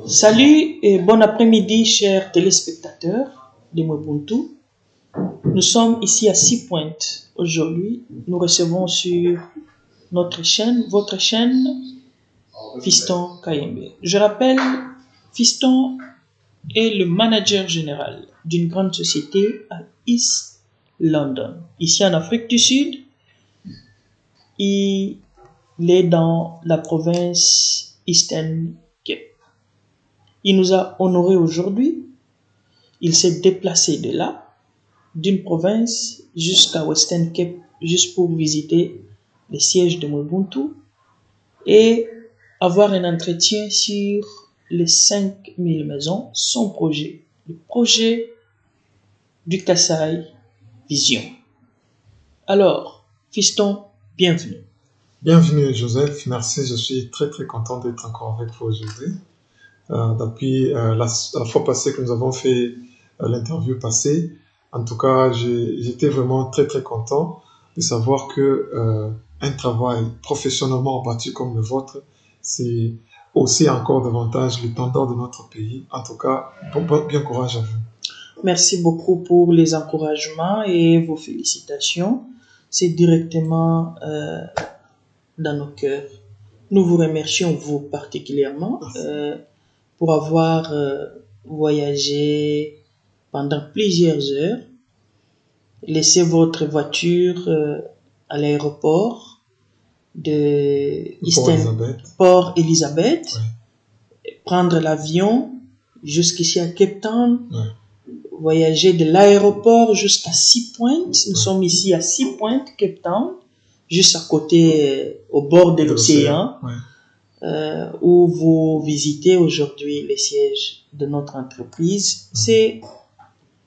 Salut et bon après-midi, chers téléspectateurs de Mwebuntu. Nous sommes ici à 6 Pointes. Aujourd'hui, nous recevons sur notre chaîne, votre chaîne, Fiston Kayembe. Je rappelle, Fiston est le manager général d'une grande société à East London. Ici en Afrique du Sud, il est dans la province Eastern Cape. Il nous a honorés aujourd'hui. Il s'est déplacé de là, d'une province jusqu'à Western Cape, juste pour visiter le siège de Mwebuntu et avoir un entretien sur les 5000 maisons, son projet, le projet du Kasai Vision. Alors, Fiston, bienvenue. Bienvenue Joseph, merci, je suis très content d'être encore avec vous aujourd'hui. Depuis la fois passée que nous avons fait l'interview passée, en tout cas j'étais vraiment très content de savoir que un travail professionnellement bâti comme le vôtre, c'est aussi encore davantage l'étendard de notre pays. En tout cas, bien courage à vous. Merci beaucoup pour les encouragements et vos félicitations. C'est directement dans nos cœurs. Nous vous remercions, vous particulièrement, pour avoir voyagé pendant plusieurs heures, laissé votre voiture à l'aéroport de Port Elizabeth, prendre l'avion jusqu'ici à Cape Town, voyager de l'aéroport jusqu'à 6 Pointes. Nous sommes ici à 6 Pointes, Cape Town, juste à côté, au bord de l'océan. Où vous visitez aujourd'hui le siège de notre entreprise. C'est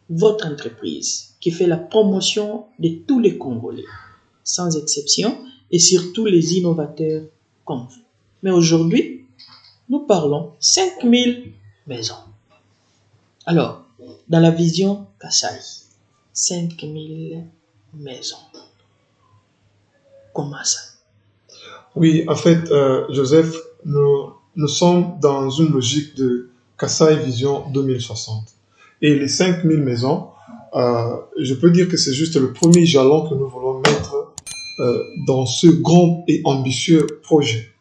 votre entreprise qui fait la promotion de tous les Congolais, sans exception, et surtout les innovateurs comme vous. Mais aujourd'hui, nous parlons 5000 maisons. Alors, dans la vision Kasai, 5000 maisons. Comment ça? Oui, en fait, Joseph, nous sommes dans une logique de Kasai Vision 2060. Et les 5000 maisons, je peux dire que c'est juste le premier jalon que nous voulons mettre dans ce grand et ambitieux projet.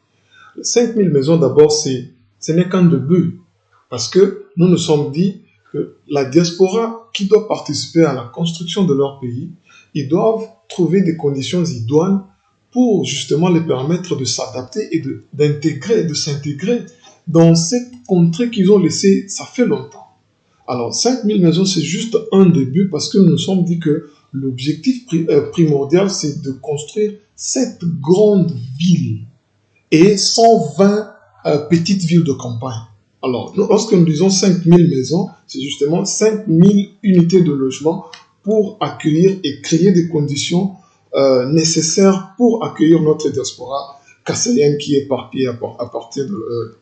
Les 5000 maisons, d'abord, ce n'est qu'un début. Parce que nous nous sommes dit que la diaspora qui doit participer à la construction de leur pays, ils doivent trouver des conditions idoines pour justement les permettre de s'adapter et de s'intégrer dans cette contrée qu'ils ont laissée, ça fait longtemps. Alors, 5000 maisons, c'est juste un début parce que nous nous sommes dit que l'objectif primordial, c'est de construire cette grande ville et 120 petites villes de campagne. Alors, lorsque nous disons 5000 maisons, c'est justement 5000 unités de logement pour accueillir et créer des conditions nécessaires pour accueillir notre diaspora kassaïenne qui est éparpillée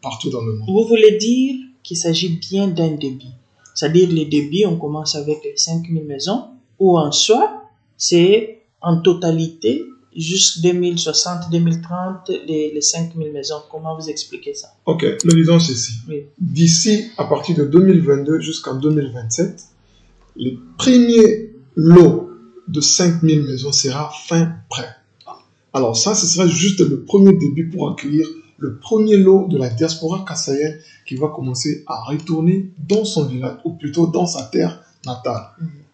partout dans le monde. Vous voulez dire qu'il s'agit bien d'un débit. C'est-à-dire les débits, on commence avec les 5000 maisons, ou en soi, c'est en totalité, jusqu'en 2060, 2030, les 5000 maisons. Comment vous expliquez ça? Ok, nous disons ceci. Oui. D'ici, à partir de 2022 jusqu'en 2027, les premiers lots de 5000 maisons sera fin prêt. Alors ça, ce sera juste le premier début pour accueillir le premier lot de la diaspora kassaïenne qui va commencer à retourner dans son village, ou plutôt dans sa terre natale.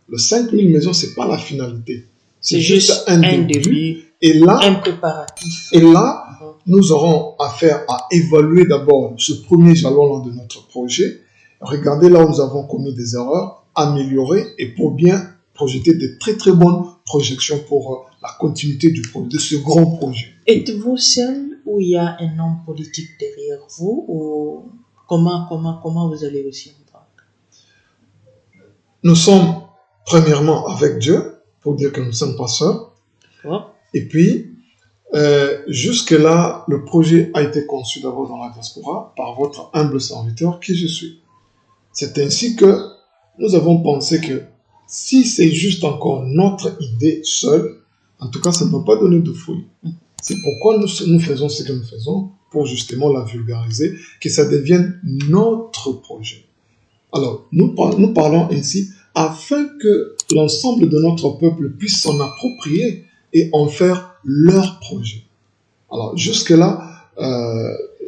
Le 5000 maisons, c'est pas la finalité. C'est juste un début, et là, un préparatif. Et là, nous aurons affaire à évaluer d'abord ce premier jalon de notre projet, regarder là où nous avons commis des erreurs, améliorer et pour bien projeter de très bonnes projections pour la continuité de ce grand projet. Êtes-vous seul ou il y a un homme politique derrière vous ou comment vous allez aussi en prendre? Nous sommes premièrement avec Dieu pour dire que nous ne sommes pas seuls. Et puis, jusque-là, le projet a été conçu d'abord dans la diaspora par votre humble serviteur qui je suis. C'est ainsi que nous avons pensé que si c'est juste encore notre idée seule, en tout cas, ça ne peut pas donner de fruits. C'est pourquoi nous faisons ce que nous faisons pour justement la vulgariser, que ça devienne notre projet. Alors, nous parlons ainsi afin que l'ensemble de notre peuple puisse s'en approprier et en faire leur projet. Alors, jusque-là,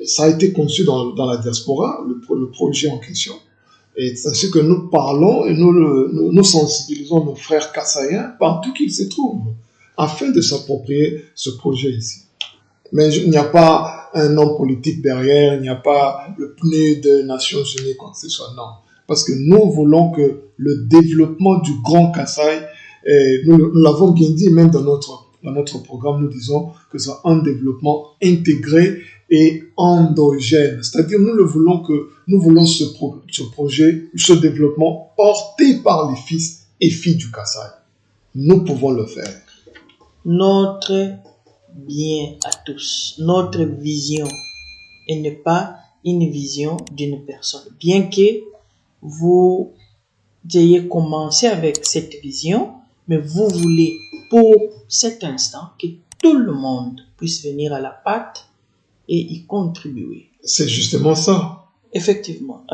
ça a été conçu dans la diaspora, le projet en question. Et c'est ainsi que nous parlons et nous sensibilisons nos frères kassaïens partout qu'ils se trouvent, afin de s'approprier ce projet ici. Mais il n'y a pas un homme politique derrière, il n'y a pas le PNUD des Nations Unies, quoi que ce soit, non. Parce que nous voulons que le développement du Grand Kasaï, nous l'avons bien dit, même dans notre programme, nous disons que c'est un développement intégré et endogène. C'est-à-dire, nous voulons ce projet, ce développement porté par les fils et filles du Kasaï. Nous pouvons le faire. Notre bien à tous, notre vision, et ne pas une vision d'une personne. Bien que vous ayez commencé avec cette vision, mais vous voulez pour cet instant que tout le monde puisse venir à la pâte et y contribuer. C'est justement ça. Effectivement,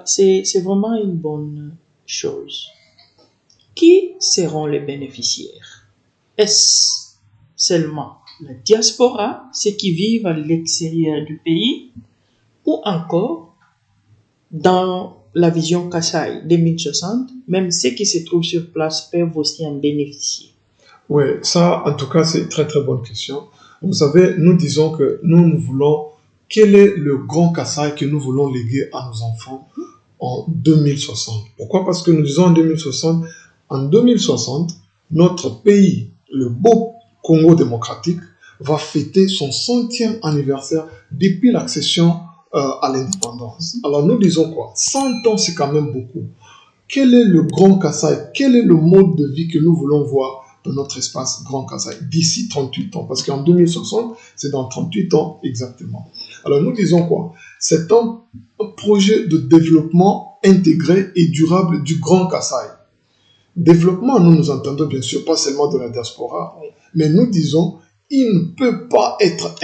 c'est vraiment une bonne chose. Qui seront les bénéficiaires? Est-ce seulement la diaspora, ceux qui vivent à l'extérieur du pays, ou encore dans la vision Kasaï 2060, même ceux qui se trouvent sur place peuvent aussi en bénéficier? Oui, ça, en tout cas, c'est une très très bonne question. Vous savez, nous disons que nous voulons, quel est le grand Kasaï que nous voulons léguer à nos enfants en 2060? Pourquoi? Parce que nous disons en 2060, notre pays, le beau Congo démocratique, va fêter son 100e anniversaire depuis l'accession à l'indépendance. Alors nous disons quoi? 100 ans, c'est quand même beaucoup. Quel est le grand Kasaï? Quel est le mode de vie que nous voulons voir dans notre espace Grand Kasaï d'ici 38 ans? Parce qu'en 2060, c'est dans 38 ans exactement. Alors nous disons quoi? C'est un projet de développement intégré et durable du Grand Kasaï. Développement, nous entendons bien sûr pas seulement de la diaspora, mais nous disons il ne peut pas être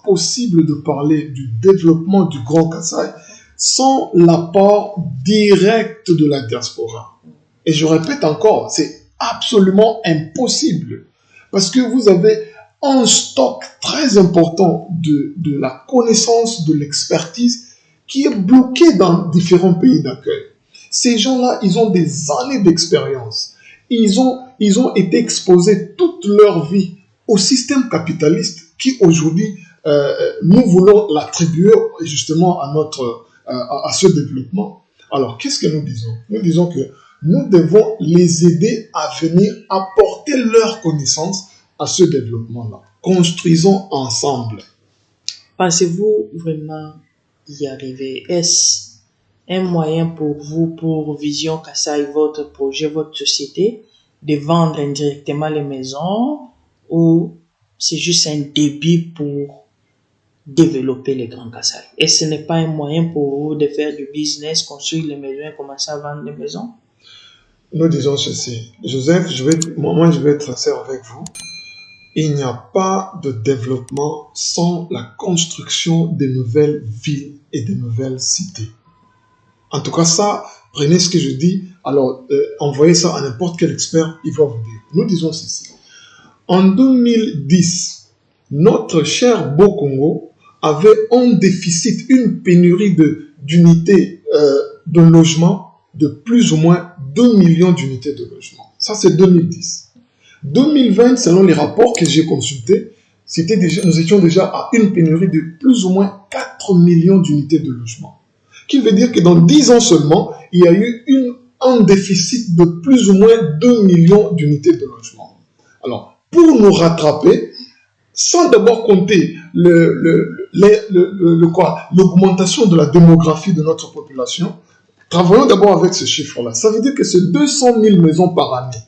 possible de parler du développement du Grand Kasaï sans l'apport direct de la diaspora. Et je répète encore, c'est absolument impossible. Parce que vous avez un stock très important de la connaissance, de l'expertise qui est bloqué dans différents pays d'accueil. Ces gens-là, ils ont des années d'expérience. Ils ont été exposés toute leur vie au système capitaliste qui aujourd'hui, nous voulons l'attribuer justement à ce développement. Alors, qu'est-ce que nous disons? Nous disons que nous devons les aider à venir apporter leur connaissance à ce développement-là. Construisons ensemble. Pensez-vous vraiment y arriver? Est-ce un moyen pour vous, pour Vision Kasaï, votre projet, votre société, de vendre indirectement les maisons, ou c'est juste un début pour développer les grands Kasaï? Et ce n'est pas un moyen pour vous de faire du business, construire les maisons et commencer à vendre les maisons? Nous disons ceci. Joseph, moi je vais être sincère avec vous. Il n'y a pas de développement sans la construction de nouvelles villes et de nouvelles cités. En tout cas, ça, prenez ce que je dis, alors envoyez ça à n'importe quel expert, il va vous dire. Nous disons ceci. En 2010, notre cher Beau Congo avait un déficit, une pénurie d'unités de logement de plus ou moins 2 millions d'unités de logement. Ça, c'est 2010. 2020, selon les rapports que j'ai consultés, nous étions déjà à une pénurie de plus ou moins 4 millions d'unités de logement. Qui veut dire que dans 10 ans seulement, il y a eu un déficit de plus ou moins 2 millions d'unités de logement. Alors, pour nous rattraper, sans d'abord compter l'augmentation de la démographie de notre population, travaillons d'abord avec ce chiffre-là. Ça veut dire que c'est 200 000 maisons par année.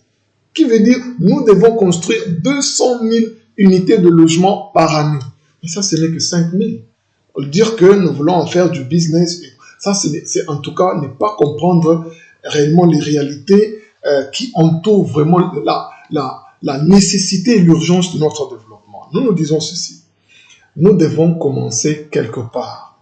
Qui veut dire nous devons construire 200 000 unités de logement par année. Et ça, ce n'est que 5 000. Dire que nous voulons en faire du business, ça, c'est en tout cas ne pas comprendre réellement les réalités qui entourent vraiment la nécessité et l'urgence de notre développement. Nous disons ceci. nous devons commencer quelque part.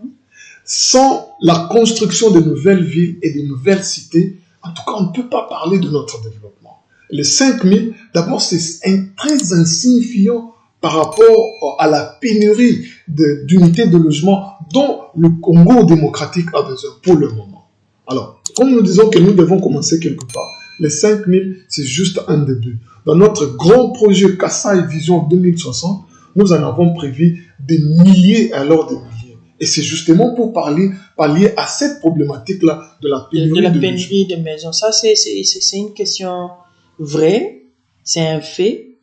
Sans la construction de nouvelles villes et de nouvelles cités, en tout cas, on ne peut pas parler de notre développement. Les 5000, d'abord, c'est très insignifiant par rapport à la pénurie d'unités de logement dont le Congo démocratique a besoin pour le moment. Alors, comme nous disons que nous devons commencer quelque part, les 5000, c'est juste un début. Dans notre grand projet Kasai Vision 2060, nous en avons prévu des milliers alors des milliers. Et c'est justement pour pallier à cette problématique-là de la pénurie de maisons. Ça, c'est une question vraie, c'est un fait.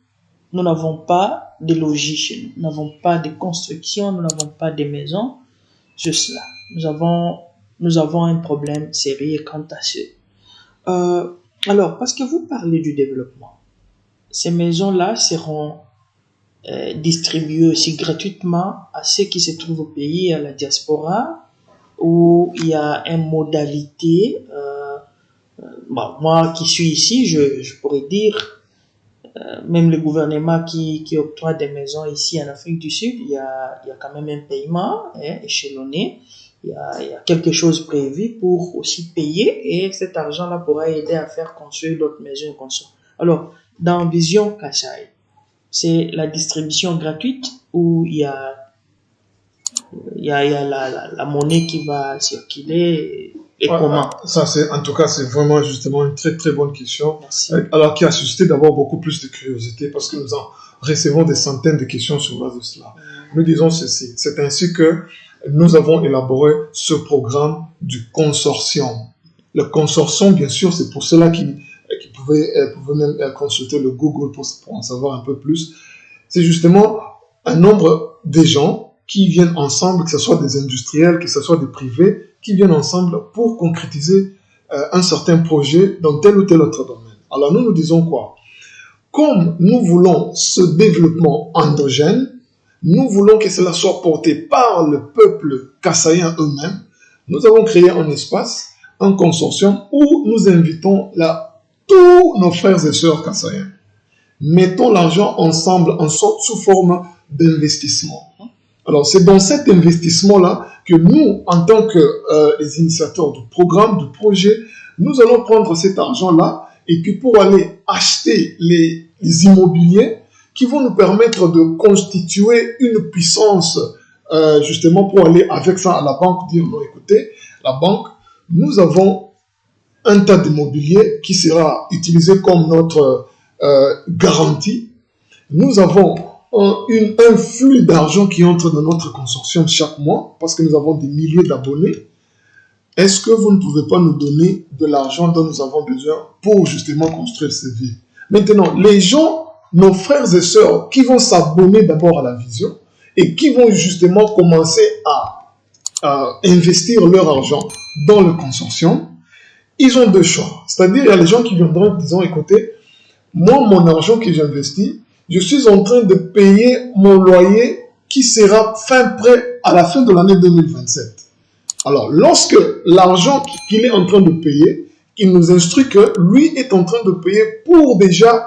Nous n'avons pas de logis chez nous, nous n'avons pas de construction, nous n'avons pas de maisons. Juste là, nous avons un problème sérieux quant à ça. Alors, parce que vous parlez du développement, ces maisons-là seront distribuées aussi gratuitement à ceux qui se trouvent au pays, à la diaspora, où il y a une modalité. Moi qui suis ici, je pourrais dire, même le gouvernement qui octroie des maisons ici en Afrique du Sud, il y a quand même un paiement échelonné. Il y a quelque chose prévu pour aussi payer, et cet argent-là pourra aider à faire construire d'autres maisons. Alors, dans Vision Kasai, c'est la distribution gratuite où il y a la monnaie qui va circuler et comment? Ça, en tout cas, c'est vraiment justement une très très bonne question. Merci. Alors, qui a suscité d'abord beaucoup plus de curiosité parce que nous en recevons des centaines de questions sur base de cela. Nous disons ceci, c'est ainsi que nous avons élaboré ce programme du consortium. Le consortium, bien sûr, c'est pour ceux-là qui pouvaient même consulter le Google pour en savoir un peu plus. C'est justement un nombre de gens qui viennent ensemble, que ce soit des industriels, que ce soit des privés, qui viennent ensemble pour concrétiser un certain projet dans tel ou tel autre domaine. Alors nous disons quoi? Comme nous voulons ce développement endogène, nous voulons que cela soit porté par le peuple kassaïen eux-mêmes, nous avons créé un espace, un consortium où nous invitons tous nos frères et sœurs kassaïens. Mettons l'argent ensemble sous forme d'investissement. Alors, c'est dans cet investissement-là que nous, en tant que les initiateurs du programme, du projet, nous allons prendre cet argent-là et puis pour aller acheter les immobiliers qui vont nous permettre de constituer une puissance justement pour aller avec ça à la banque, dire non, écoutez, la banque, nous avons un tas d'immobilier qui sera utilisé comme notre garantie. Nous avons un flux d'argent qui entre dans notre consortium chaque mois parce que nous avons des milliers d'abonnés. Est-ce que vous ne pouvez pas nous donner de l'argent dont nous avons besoin pour justement construire ces villes? Maintenant, les gens, nos frères et sœurs qui vont s'abonner d'abord à la vision et qui vont justement commencer à investir leur argent dans le consortium, ils ont deux choix. C'est-à-dire, il y a les gens qui viendront disant, écoutez, moi, mon argent que j'investis, je suis en train de payer mon loyer qui sera fin prêt à la fin de l'année 2027. Alors, lorsque l'argent qu'il est en train de payer, il nous instruit que lui est en train de payer pour déjà,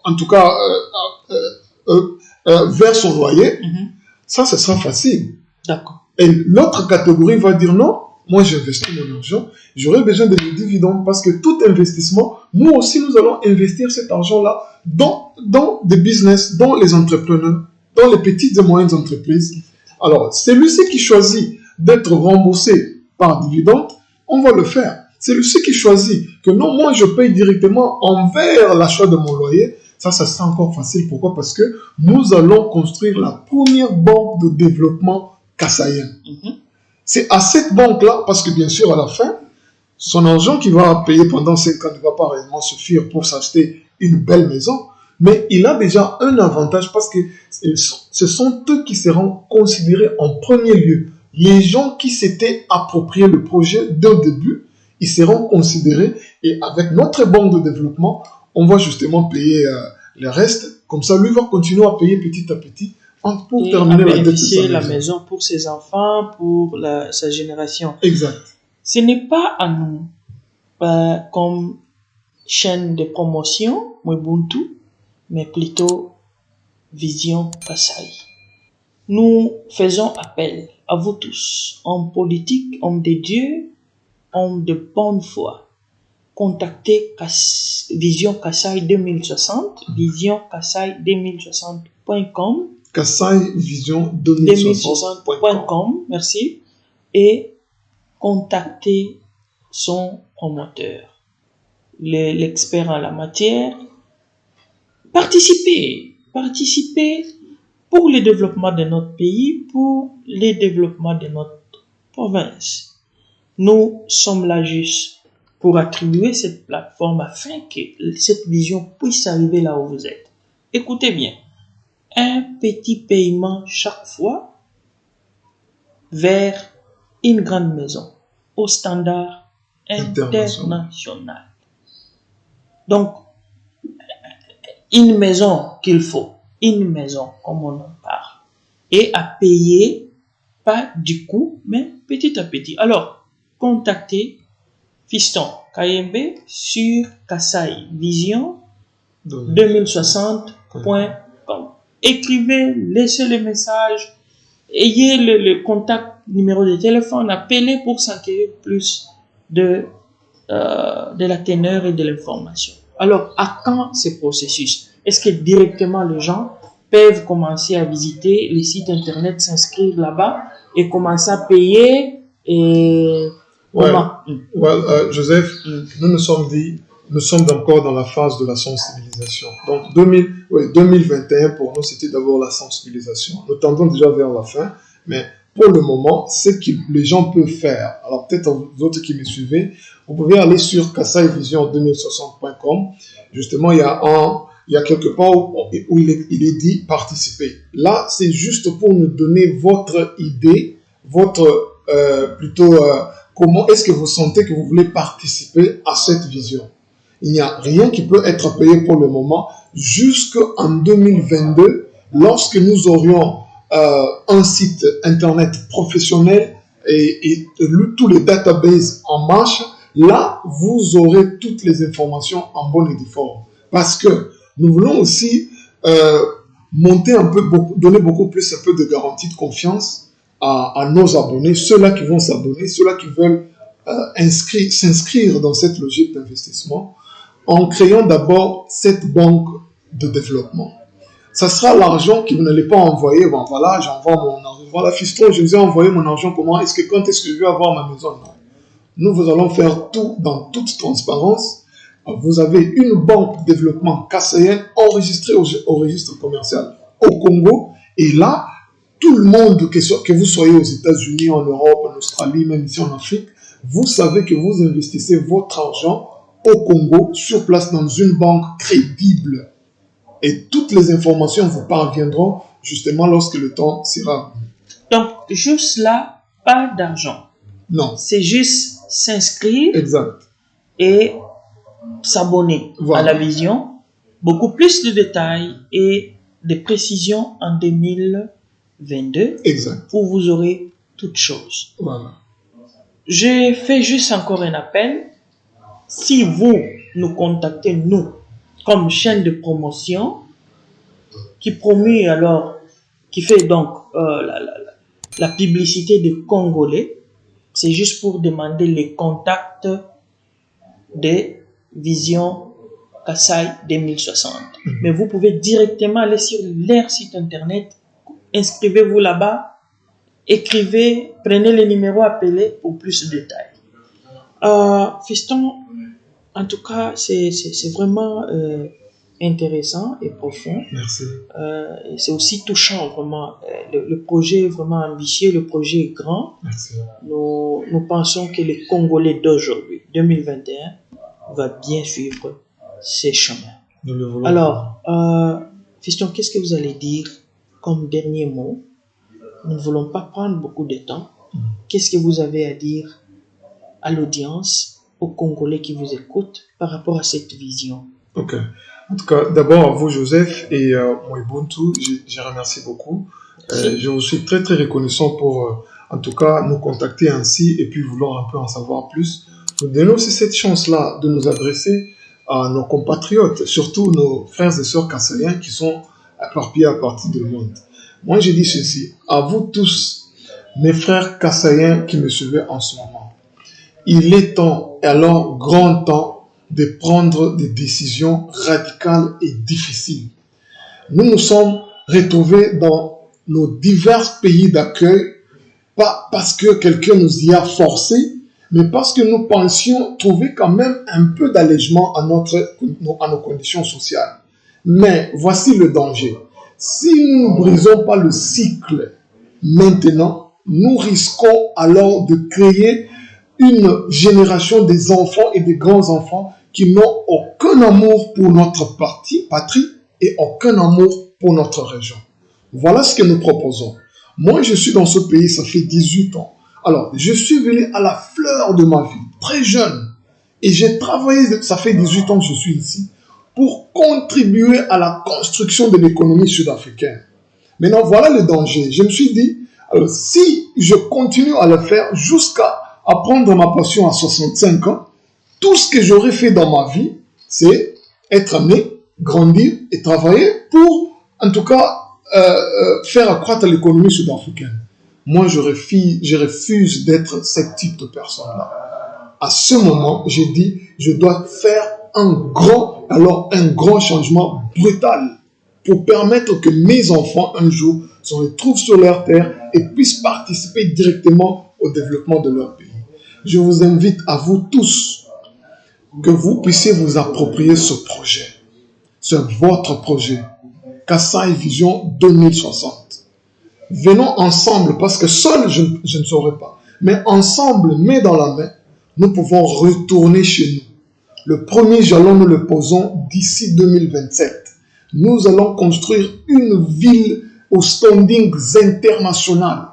en tout cas, vers son loyer, ça, ce sera facile. D'accord. Et l'autre catégorie va dire non, moi j'investis mon argent, j'aurai besoin de mes dividendes parce que tout investissement, nous aussi nous allons investir cet argent-là dans des business, dans les entrepreneurs, dans les petites et moyennes entreprises. Alors, celui-ci qui choisit d'être remboursé par dividende, on va le faire. Celui-ci qui choisit que non, moi je paye directement envers l'achat de mon loyer, ça sera encore facile. Pourquoi? Parce que nous allons construire la première banque de développement kassaïenne. C'est à cette banque-là, parce que bien sûr, à la fin, son argent qu'il va payer pendant 5 ans ne va pas réellement suffire pour s'acheter une belle maison, mais il a déjà un avantage parce que ce sont eux qui seront considérés en premier lieu. Les gens qui s'étaient appropriés le projet d'un début, ils seront considérés et avec notre banque de développement, on va justement payer le reste. Comme ça, lui va continuer à payer petit à petit pour terminer la dette de la maison pour ses enfants, pour sa génération. Exact. Ce n'est pas à nous, comme chaîne de promotion, Ubuntu, mais plutôt Vision Kasai. nous faisons appel à vous tous, hommes politiques, hommes de Dieu, hommes de bonne foi. Contactez Vision Kasai 2060, visionkasai2060.com, Kasai Vision 2060.com, merci, et contactez son promoteur, l'expert en la matière. Participez pour le développement de notre pays, pour le développement de notre province. Nous sommes là juste pour attribuer cette plateforme afin que cette vision puisse arriver là où vous êtes. Écoutez bien, un petit paiement chaque fois vers une grande maison au standard international. Donc, une maison qu'il faut, une maison comme on en parle, et à payer pas du coup, mais petit à petit. Alors, contactez Fiston KMB sur Kasai Vision 2060.com. Écrivez, laissez le message, ayez le contact, numéro de téléphone, appelez pour s'enquérir plus de la teneur et de l'information. Alors, à quand ce processus? Est-ce que directement les gens peuvent commencer à visiter les sites internet, s'inscrire là-bas et commencer à payer et Joseph, nous sommes encore dans la phase de la sensibilisation. Donc 2021 pour nous c'était d'abord la sensibilisation. Nous tendons déjà vers la fin, mais pour le moment, ce que les gens peuvent faire, alors peut-être vous autres qui me suivez, vous pouvez aller sur kasaivision2060.com. Justement, il y a quelque part où il est dit participer. Là, c'est juste pour nous donner votre idée, comment est-ce que vous sentez que vous voulez participer à cette vision. Il n'y a rien qui peut être payé pour le moment jusqu'en 2022, lorsque nous aurions un site internet professionnel et tous les databases en marche. Là, vous aurez toutes les informations en bonne et due forme. Parce que nous voulons aussi monter un peu, donner beaucoup plus un peu de garantie de confiance à nos abonnés, ceux-là qui vont s'abonner, ceux-là qui veulent s'inscrire dans cette logique d'investissement, en créant d'abord cette banque de développement. Ça sera l'argent que vous n'allez pas envoyer. Bon, voilà, j'envoie mon argent. Voilà, fiston, je vous ai envoyé mon argent. Quand est-ce que je vais avoir ma maison? Non. Nous allons faire tout dans toute transparence. Vous avez une banque de développement kassaïenne enregistrée au registre commercial au Congo. Et là, tout le monde, que vous soyez aux États-Unis, en Europe, en Australie, même ici en Afrique, vous savez que vous investissez votre argent au Congo, sur place dans une banque crédible. Et toutes les informations vous parviendront justement lorsque le temps sera venu. Donc, juste là, pas d'argent. Non. C'est juste s'inscrire. Exact. Et s'abonner à la vision. Beaucoup plus de détails et de précisions en 2022. Exact. Où vous aurez toutes choses. Voilà. Je fais juste encore un appel. Si vous nous contactez, nous, comme chaîne de promotion, qui fait donc la publicité de Congolais, c'est juste pour demander les contacts de Vision Kasai 2060. Mais vous pouvez directement aller sur leur site internet, inscrivez-vous là-bas, écrivez, prenez le numéro, appelez pour plus de détails. Fiston, en tout cas, c'est vraiment intéressant et profond. Merci. C'est aussi touchant, vraiment. Le projet est vraiment ambitieux, le projet est grand. Merci. Nous pensons que les Congolais d'aujourd'hui, 2021, va bien suivre ces chemins. Nous le voulons. Alors, Fiston, qu'est-ce que vous allez dire comme dernier mot? Nous ne voulons pas prendre beaucoup de temps. Qu'est-ce que vous avez à dire à l'audience, aux Congolais qui vous écoutent par rapport à cette vision? Ok. En tout cas, d'abord à vous, Joseph, et moi, Ubuntu, je remercie beaucoup. Je vous suis très, très reconnaissant pour, en tout cas, nous contacter ainsi et puis vouloir un peu en savoir plus. Nous donnons aussi cette chance-là de nous adresser à nos compatriotes, surtout nos frères et sœurs kassaïens qui sont éparpillés à partir du monde. Moi, je dis ceci, à vous tous, mes frères kassaïens qui me suivent en ce moment. Il est temps, et alors grand temps, de prendre des décisions radicales et difficiles. Nous nous sommes retrouvés dans nos divers pays d'accueil, pas parce que quelqu'un nous y a forcé, mais parce que nous pensions trouver quand même un peu d'allègement à nos conditions sociales. Mais voici le danger. Si nous ne brisons pas le cycle maintenant, nous risquons alors de créer une génération des enfants et des grands-enfants qui n'ont aucun amour pour notre patrie et aucun amour pour notre région. Voilà ce que nous proposons. Moi, je suis dans ce pays, ça fait 18 ans. Alors, je suis venu à la fleur de ma vie, très jeune. Et j'ai travaillé, ça fait 18 ans que je suis ici, pour contribuer à la construction de l'économie sud-africaine. Maintenant, voilà le danger. Je me suis dit, alors, si je continue à le faire jusqu'à apprendre ma passion à 65 ans, tout ce que j'aurais fait dans ma vie, c'est être né, grandir et travailler pour, en tout cas, faire accroître l'économie sud-africaine. Moi, je refuse d'être ce type de personne-là. À ce moment, j'ai dit, je dois faire un grand changement brutal pour permettre que mes enfants, un jour, se retrouvent sur leur terre et puissent participer directement au développement de leur pays. Je vous invite à vous tous que vous puissiez vous approprier ce projet. C'est votre projet. Kassaï Vision 2060. Venons ensemble, parce que seul je ne saurais pas, mais ensemble, main dans la main, nous pouvons retourner chez nous. Le premier jalon, nous le posons d'ici 2027. Nous allons construire une ville aux standings international.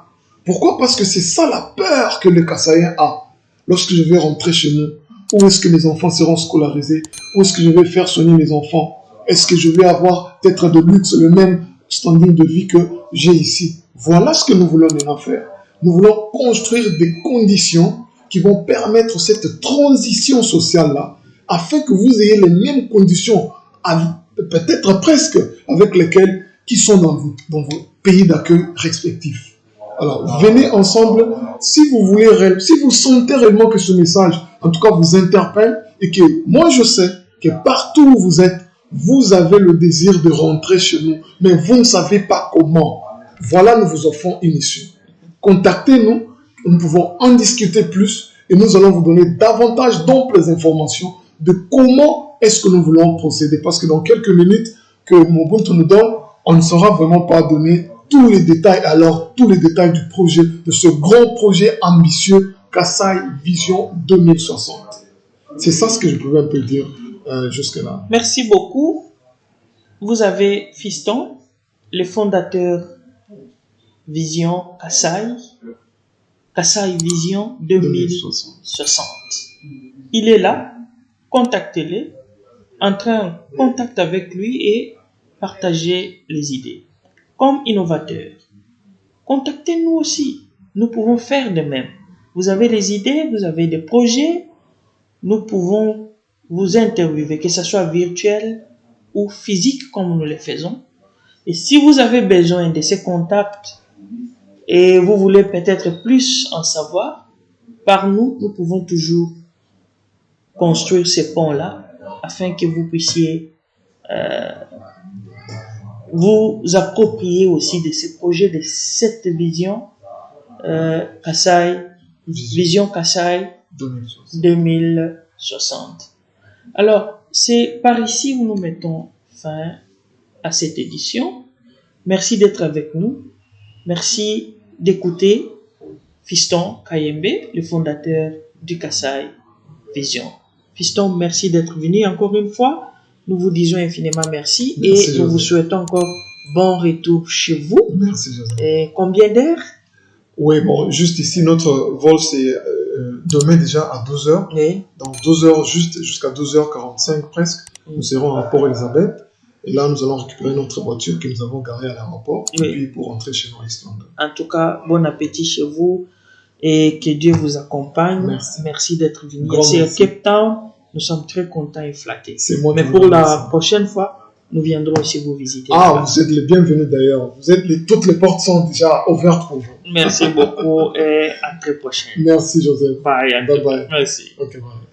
Pourquoi? Parce que c'est ça la peur que le Kassaïen a. Lorsque je vais rentrer chez nous, où est-ce que mes enfants seront scolarisés? Où est-ce que je vais faire soigner mes enfants? Est-ce que je vais avoir peut-être de luxe, le même standing de vie que j'ai ici? Voilà ce que nous voulons maintenant faire. Nous voulons construire des conditions qui vont permettre cette transition sociale-là, afin que vous ayez les mêmes conditions, peut-être presque, avec lesquelles qui sont dans vos pays d'accueil respectifs. Alors, venez ensemble, si vous sentez réellement que ce message, en tout cas, vous interpelle, et que moi, je sais que partout où vous êtes, vous avez le désir de rentrer chez nous, mais vous ne savez pas comment. Voilà, nous vous offrons une issue. Contactez-nous, nous pouvons en discuter plus, et nous allons vous donner davantage d'amples informations de comment est-ce que nous voulons procéder. Parce que dans quelques minutes que Mobutu nous donne, on ne saura vraiment pas donner tous les détails, alors tous les détails du projet, de ce grand projet ambitieux, Kassaï Vision 2060. C'est ça ce que je pouvais un peu dire jusque-là. Merci beaucoup. Vous avez Fiston, le fondateur Vision Kassaï Vision 2060. Il est là, contactez-le, entrez en contact avec lui et partagez les idées. Comme innovateur, contactez-nous aussi. Nous pouvons faire de même. Vous avez des idées, vous avez des projets, nous pouvons vous interviewer, que ce soit virtuel ou physique comme nous le faisons. Et si vous avez besoin de ces contacts et vous voulez peut-être plus en savoir, par nous pouvons toujours construire ces ponts-là afin que vous puissiez vous approprier aussi de ces projets, de cette vision Vision Kassaï 2060. Alors, c'est par ici où nous mettons fin à cette édition. Merci d'être avec nous. Merci d'écouter Fiston Kayembe, le fondateur du Kassaï Vision. Fiston, merci d'être venu encore une fois. Nous vous disons infiniment merci et nous vous souhaitons encore bon retour chez vous. Merci, Joseph. Et combien d'heures? Oui, bon, juste ici, notre vol, c'est demain déjà à 12h. Oui. Donc 12h, jusqu'à 12h45 presque, nous serons à Port-Elizabeth. Et là, nous allons récupérer notre voiture que nous avons garée à l'aéroport. Oui. Et puis pour rentrer chez nous à East London. En tout cas, bon appétit chez vous et que Dieu vous accompagne. Merci d'être venu ici à Cape Town. Nous sommes très contents et flattés. C'est moi. Mais pour la prochaine fois, nous viendrons aussi vous visiter. Ah, vous êtes les bienvenus d'ailleurs. Toutes les portes sont déjà ouvertes pour vous. Merci beaucoup et à très prochaine. Merci Joseph. Bye. Bye bye. Merci. Ok, bye.